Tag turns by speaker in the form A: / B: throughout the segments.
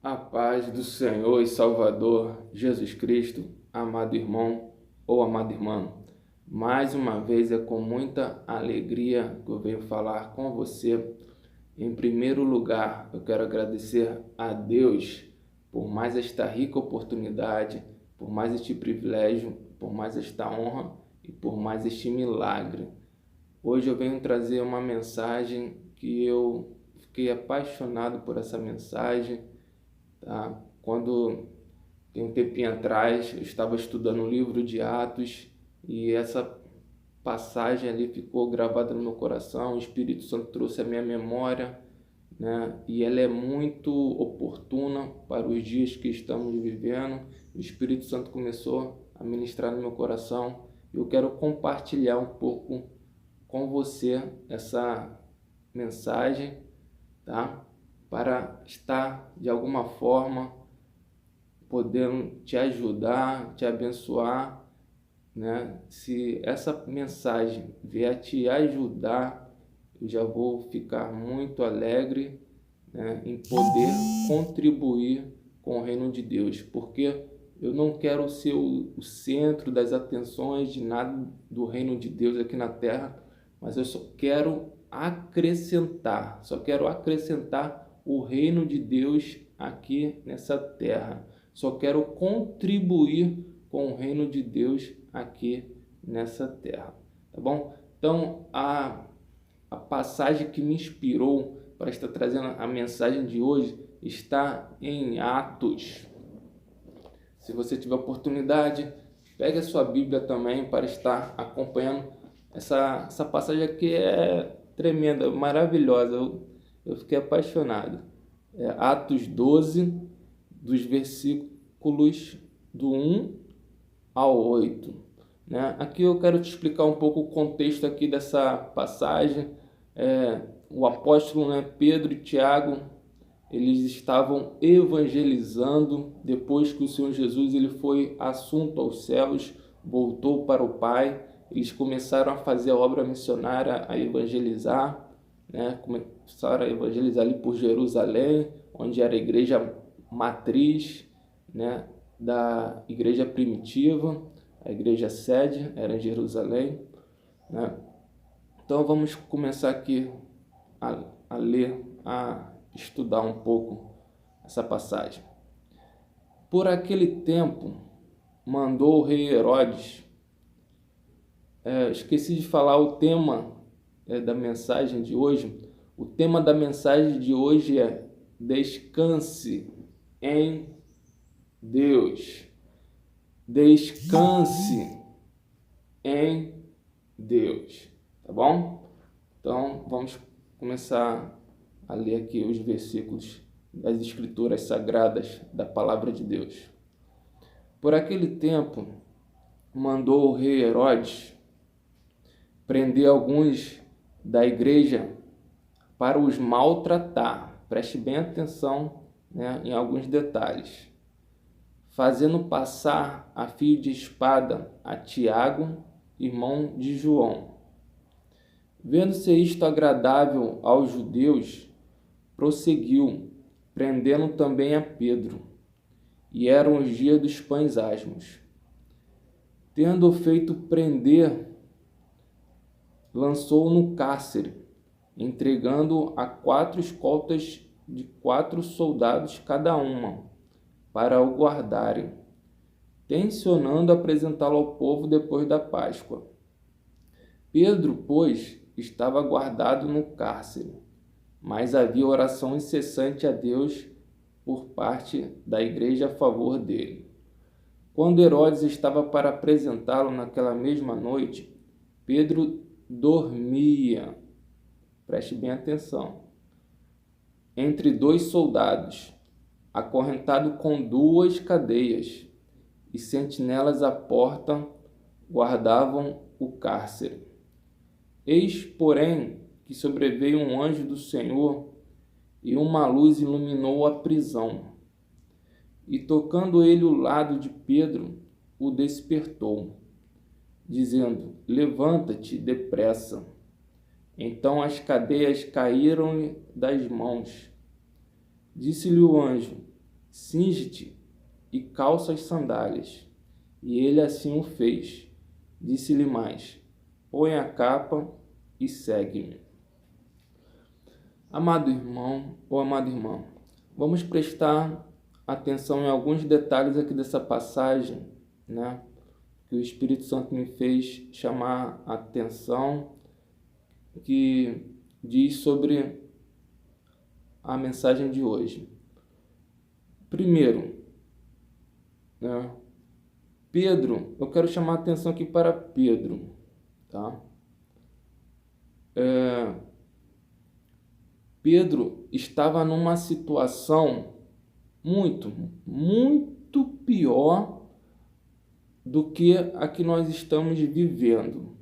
A: A paz do Senhor e Salvador Jesus Cristo, amado irmão ou amada irmã. Mais uma vez é com muita alegria que eu venho falar com você. Em primeiro lugar, eu quero agradecer a Deus por mais esta rica oportunidade, por mais este privilégio, por mais esta honra e por mais este milagre. Hoje eu venho trazer uma mensagem que eu fiquei apaixonado por essa mensagem. Tá? Quando tem um tempinho atrás eu estava estudando o livro de Atos e essa passagem ali ficou gravada no meu coração. O Espírito Santo trouxe a minha memória, né? E ela é muito oportuna para os dias que estamos vivendo. O Espírito Santo começou a ministrar no meu coração e eu quero compartilhar um pouco com você essa mensagem, tá? Para estar de alguma forma podendo te ajudar, te abençoar, né? Se essa mensagem vier te ajudar, eu já vou ficar muito alegre, né, em poder contribuir com o reino de Deus, porque eu não quero ser o centro das atenções de nada do reino de Deus aqui na terra, mas eu só quero acrescentar o reino de Deus aqui nessa terra. Só quero contribuir com o reino de Deus aqui nessa terra, tá bom? Então, a passagem que me inspirou para estar trazendo a mensagem de hoje está em Atos. Se você tiver oportunidade, pegue a sua Bíblia também para estar acompanhando. Essa passagem aqui é tremenda, maravilhosa. Eu fiquei apaixonado. É Atos 12, dos versículos do 1 ao 8. Né? Aqui eu quero te explicar um pouco o contexto aqui dessa passagem. O apóstolo, né, Pedro e Tiago, eles estavam evangelizando depois que o Senhor Jesus ele foi assunto aos céus, voltou para o Pai. Eles começaram a fazer a obra missionária, a evangelizar, né? Começaram a evangelizar ali por Jerusalém, onde era a igreja matriz, né, da igreja primitiva. A igreja sede era em Jerusalém, né? Então vamos começar aqui a ler, a estudar um pouco essa passagem. Por aquele tempo, mandou o rei Herodes. Esqueci de falar o tema da mensagem de hoje. O tema da mensagem de hoje é descanse em Deus. Descanse em Deus, tá bom? Então vamos começar a ler aqui os versículos das Escrituras Sagradas da Palavra de Deus. Por aquele tempo, mandou o rei Herodes prender alguns da igreja para os maltratar. Preste bem atenção, né, em alguns detalhes. Fazendo passar a fio de espada a Tiago, irmão de João. Vendo-se isto agradável aos judeus, prosseguiu, prendendo também a Pedro. E eram os dias dos pães asmos. Tendo feito prender, lançou-o no cárcere, entregando a 4 escoltas de 4 soldados cada uma, para o guardarem, tencionando apresentá-lo ao povo depois da Páscoa. Pedro, pois, estava guardado no cárcere, mas havia oração incessante a Deus por parte da igreja a favor dele. Quando Herodes estava para apresentá-lo naquela mesma noite, Pedro dormia, preste bem atenção, entre 2 soldados, acorrentado com 2 cadeias, e sentinelas à porta guardavam o cárcere. Eis, porém, que sobreveio um anjo do Senhor, e uma luz iluminou a prisão. E tocando ele o lado de Pedro, o despertou, dizendo: levanta-te depressa. Então as cadeias caíram das mãos. Disse-lhe o anjo: cinge-te e calça as sandálias. E ele assim o fez. Disse-lhe mais: põe a capa e segue-me. Amado irmão ou amada irmã, vamos prestar atenção em alguns detalhes aqui dessa passagem, né? Que o Espírito Santo me fez chamar a atenção, que diz sobre a mensagem de hoje. Primeiro, né? Pedro, eu quero chamar a atenção aqui para Pedro, tá? Pedro estava numa situação muito pior do que a que nós estamos vivendo.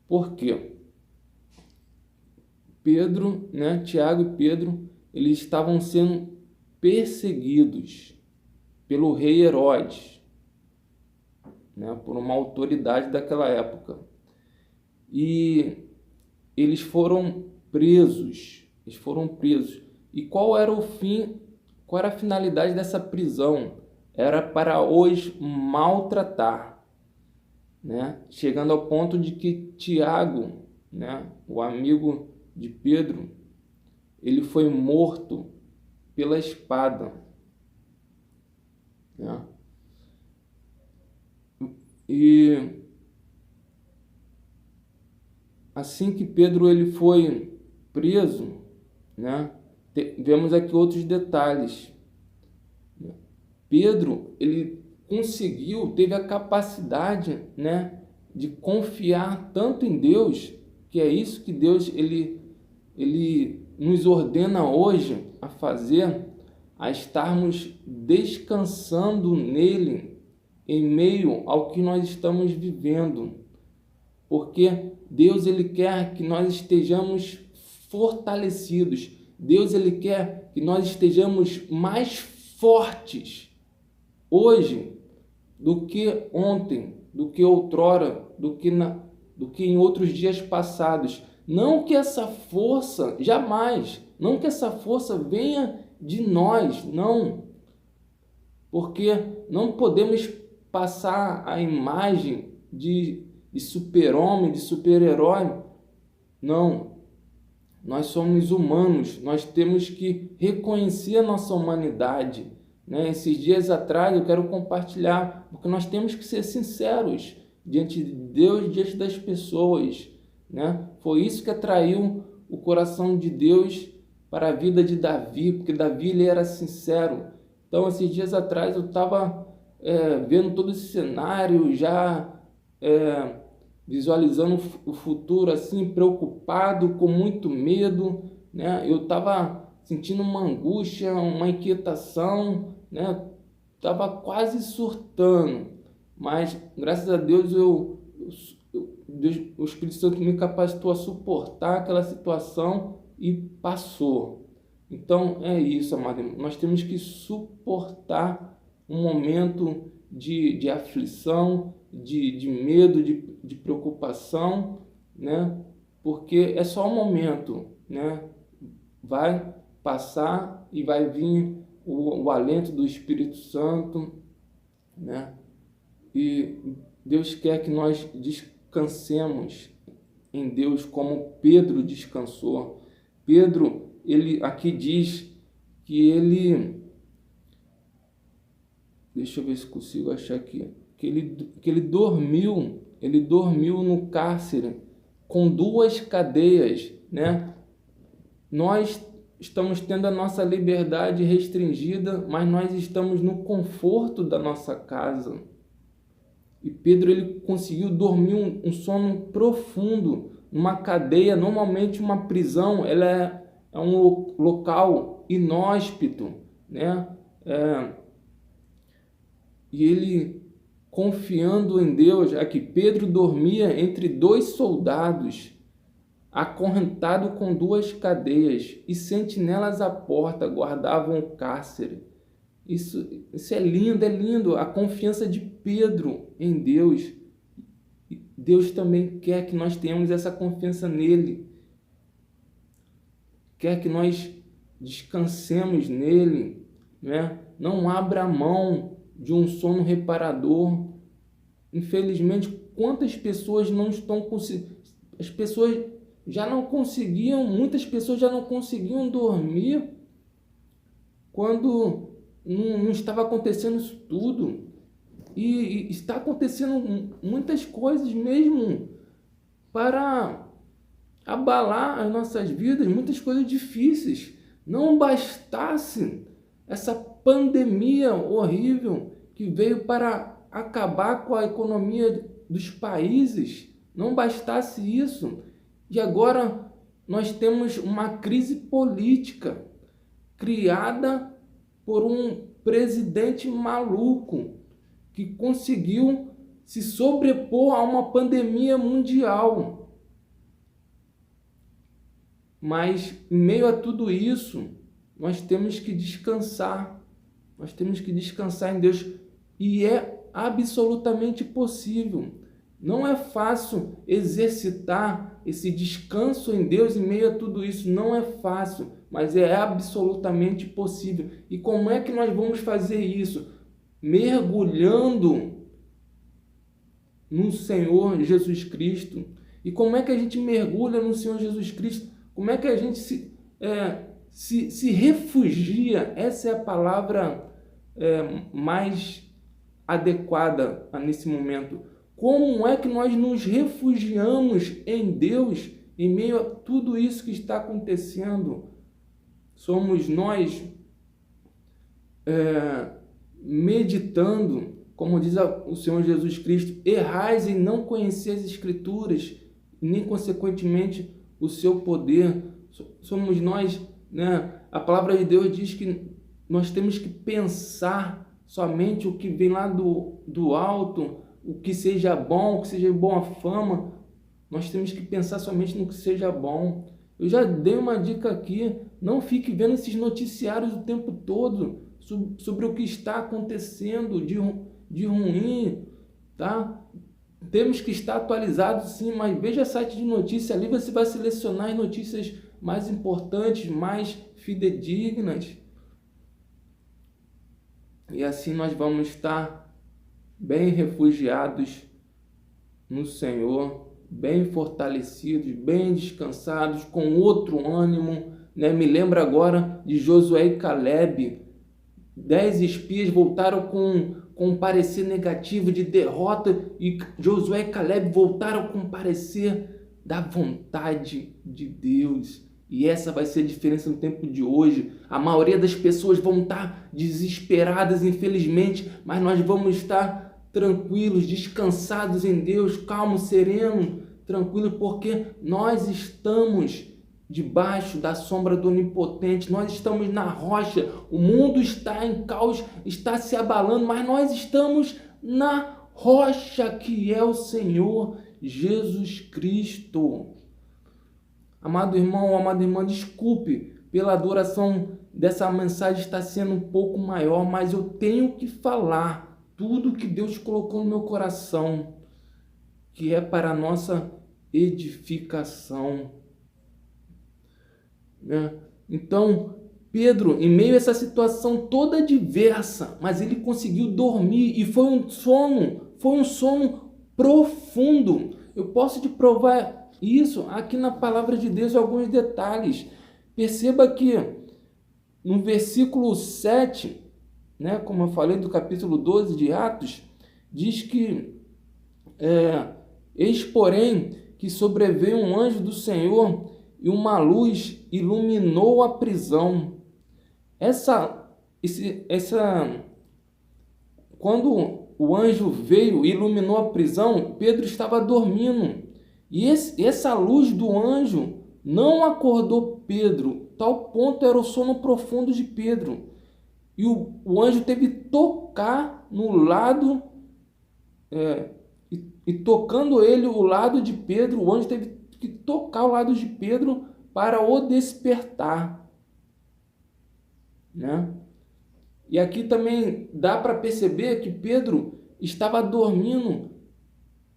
A: Por quê? Pedro, né, Tiago e Pedro, eles estavam sendo perseguidos pelo rei Herodes, né, por uma autoridade daquela época. E eles foram presos. E qual era o fim, qual era a finalidade dessa prisão? Era para os maltratar, né? Chegando ao ponto de que Tiago, né, o amigo de Pedro, ele foi morto pela espada, né? E assim que Pedro ele foi preso, né, vemos aqui outros detalhes. Pedro, ele teve a capacidade, né, de confiar tanto em Deus, que é isso que Deus ele nos ordena hoje a fazer, a estarmos descansando nele em meio ao que nós estamos vivendo. Porque Deus ele quer que nós estejamos fortalecidos. Deus ele quer que nós estejamos mais fortes hoje do que ontem, do que outrora, do que em outros dias passados. Não que essa força, jamais, não que essa força venha de nós, não. Porque não podemos passar a imagem de super-homem, de super-herói. Não. Nós somos humanos, nós temos que reconhecer a nossa humanidade, né? Esses dias atrás eu quero compartilhar, porque nós temos que ser sinceros diante de Deus, diante das pessoas, né? Foi isso que atraiu o coração de Deus para a vida de Davi, porque Davi ele era sincero. Então, esses dias atrás eu estava vendo todo esse cenário, já visualizando o futuro, assim, preocupado, com muito medo, né? Eu estava sentindo uma angústia, uma inquietação, né? Estava quase surtando, mas graças a Deus o Espírito Santo me capacitou a suportar aquela situação e passou. Então é isso, amado. Nós temos que suportar um momento de aflição, de medo, de preocupação, né? Porque é só um momento, né? Vai passar e vai vir o alento do Espírito Santo, né? E Deus quer que nós descansemos em Deus como Pedro descansou. Pedro, ele aqui diz que ele... Deixa eu ver se consigo achar aqui. Que ele dormiu no cárcere com 2 cadeias, né? Nós estamos tendo a nossa liberdade restringida, mas nós estamos no conforto da nossa casa. E Pedro ele conseguiu dormir um sono profundo numa cadeia. Normalmente uma prisão ela é um local inóspito, né? E ele, confiando em Deus, aqui Pedro dormia entre 2 soldados, acorrentado com 2 cadeias, e sentinelas à porta guardavam o cárcere. Isso é lindo, a confiança de Pedro em Deus. Deus também quer que nós tenhamos essa confiança nele. Quer que nós descansemos nele, né? Não abra mão de um sono reparador. Infelizmente, quantas pessoas não estão conseguindo... As pessoas já não conseguiam, muitas pessoas já não conseguiam dormir quando não estava acontecendo isso tudo. E está acontecendo muitas coisas mesmo para abalar as nossas vidas, muitas coisas difíceis. Não bastasse essa pandemia horrível que veio para acabar com a economia dos países, não bastasse isso, e agora nós temos uma crise política criada por um presidente maluco que conseguiu se sobrepor a uma pandemia mundial. Mas em meio a tudo isso, nós temos que descansar. Nós temos que descansar em Deus. E é absolutamente possível. Não é fácil exercitar esse descanso em Deus em meio a tudo isso. Não é fácil, mas é absolutamente possível. E como é que nós vamos fazer isso? Mergulhando no Senhor Jesus Cristo. E como é que a gente mergulha no Senhor Jesus Cristo? Como é que a gente se refugia? Essa é a palavra mais adequada nesse momento. Como é que nós nos refugiamos em Deus em meio a tudo isso que está acontecendo? Somos nós meditando, como diz o Senhor Jesus Cristo, errais em não conhecer as Escrituras, nem consequentemente o seu poder. Somos nós, né? A palavra de Deus diz que nós temos que pensar somente o que vem lá do alto, o que seja bom, o que seja boa fama. Nós temos que pensar somente no que seja bom. Eu já dei uma dica aqui, não fique vendo esses noticiários o tempo todo sobre o que está acontecendo de ruim, tá? Temos que estar atualizados, sim, mas veja site de notícia, ali você vai selecionar as notícias mais importantes, mais fidedignas. E assim nós vamos estar bem refugiados no Senhor, bem fortalecidos, bem descansados, com outro ânimo, né? Me lembra agora de Josué e Caleb. 10 espias voltaram com um parecer negativo de derrota, e Josué e Caleb voltaram com um parecer da vontade de Deus. E essa vai ser a diferença no tempo de hoje. A maioria das pessoas vão estar desesperadas, infelizmente, mas nós vamos estar tranquilos, descansados em Deus, calmos, serenos, tranquilos, porque nós estamos debaixo da sombra do Onipotente, nós estamos na rocha. O mundo está em caos, está se abalando, mas nós estamos na rocha que é o Senhor Jesus Cristo. Amado irmão, amada irmã, desculpe pela duração dessa mensagem estar sendo um pouco maior, mas eu tenho que falar tudo que Deus colocou no meu coração, que é para a nossa edificação. Então, Pedro, em meio a essa situação toda diversa, mas ele conseguiu dormir, e foi um sono profundo. Eu posso te provar isso aqui na palavra de Deus, alguns detalhes. Perceba que no versículo 7, né, como eu falei do capítulo 12 de Atos, diz que eis, porém, que sobreveio um anjo do Senhor e uma luz iluminou a prisão. Quando o anjo veio e iluminou a prisão, Pedro estava dormindo. E essa luz do anjo não acordou Pedro. Tal ponto era o sono profundo de Pedro. E o anjo teve que tocar no lado, e tocando ele o lado de Pedro, o anjo teve que tocar o lado de Pedro para o despertar, né? E aqui também dá para perceber que Pedro estava dormindo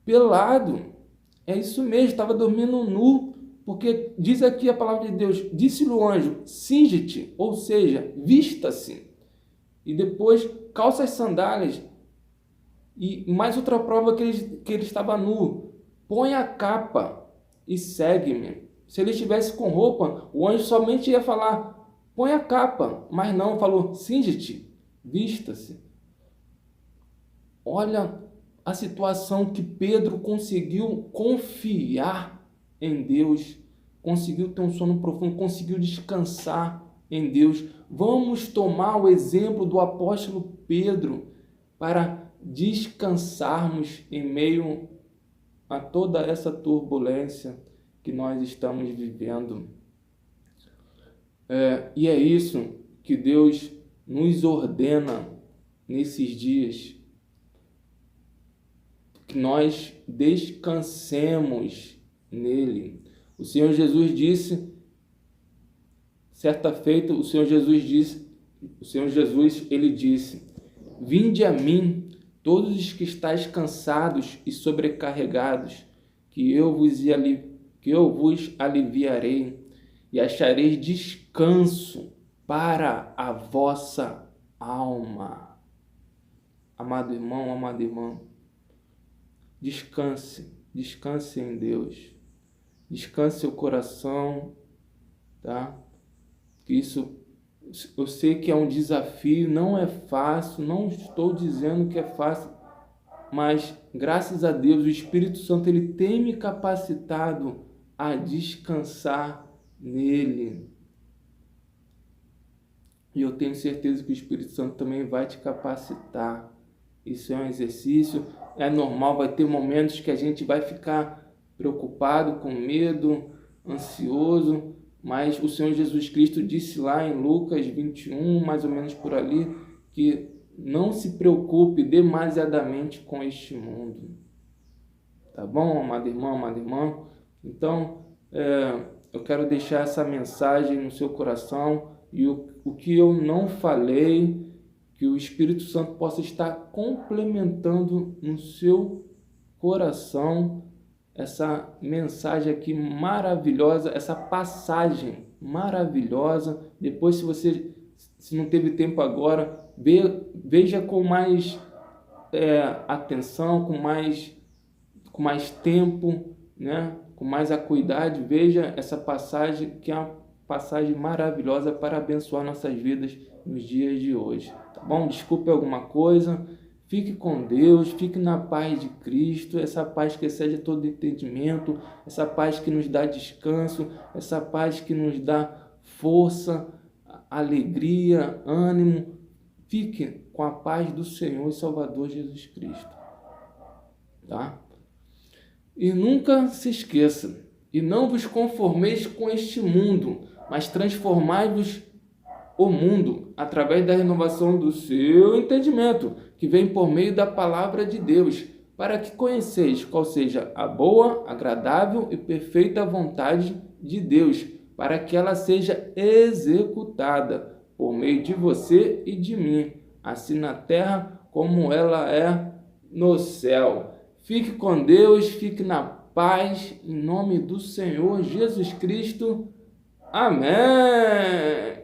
A: pelado. É isso mesmo, estava dormindo nu, porque diz aqui a palavra de Deus, disse-lhe o anjo, cinge-te, ou seja, vista-se. e depois calça as sandálias. E mais outra prova que ele estava nu. Põe a capa e segue-me. Se ele estivesse com roupa, o anjo somente ia falar, põe a capa. Mas não, falou, cinge-te, vista-se. Olha a situação que Pedro conseguiu confiar em Deus, conseguiu ter um sono profundo, conseguiu descansar em Deus. Vamos tomar o exemplo do apóstolo Pedro para descansarmos em meio a toda essa turbulência que nós estamos vivendo. E é isso que Deus nos ordena nesses dias, que nós descansemos nele. O Senhor Jesus disse, certa feita, ele disse, vinde a mim, todos os que estáis cansados e sobrecarregados, que eu vos aliviarei e achareis descanso para a vossa alma. Amado irmão, amada irmã, descanse em Deus. Descanse seu coração, tá? Isso, eu sei que é um desafio, não é fácil, não estou dizendo que é fácil, mas graças a Deus o Espírito Santo ele tem me capacitado a descansar nele. E eu tenho certeza que o Espírito Santo também vai te capacitar. Isso é um exercício, é normal, vai ter momentos que a gente vai ficar preocupado, com medo, ansioso, mas o Senhor Jesus Cristo disse lá em Lucas 21, mais ou menos por ali, que não se preocupe demasiadamente com este mundo. Tá bom, amado irmão, amada irmã? Então, eu quero deixar essa mensagem no seu coração e o que eu não falei, que o Espírito Santo possa estar complementando no seu coração essa mensagem aqui maravilhosa, essa passagem maravilhosa. Depois, se não teve tempo agora, veja com mais atenção, com mais tempo, né? Com mais acuidade, veja essa passagem, que é uma passagem maravilhosa para abençoar nossas vidas nos dias de hoje. Tá bom? Desculpe alguma coisa. Fique com Deus, fique na paz de Cristo, essa paz que excede todo entendimento, essa paz que nos dá descanso, essa paz que nos dá força, alegria, ânimo. Fique com a paz do Senhor e Salvador Jesus Cristo. Tá? E nunca se esqueça, e não vos conformeis com este mundo, mas transformai-vos o mundo através da renovação do seu entendimento, que vem por meio da palavra de Deus, para que conheceis qual seja a boa, agradável e perfeita vontade de Deus, para que ela seja executada por meio de você e de mim, assim na terra como ela é no céu. Fique com Deus, fique na paz, em nome do Senhor Jesus Cristo. Amém!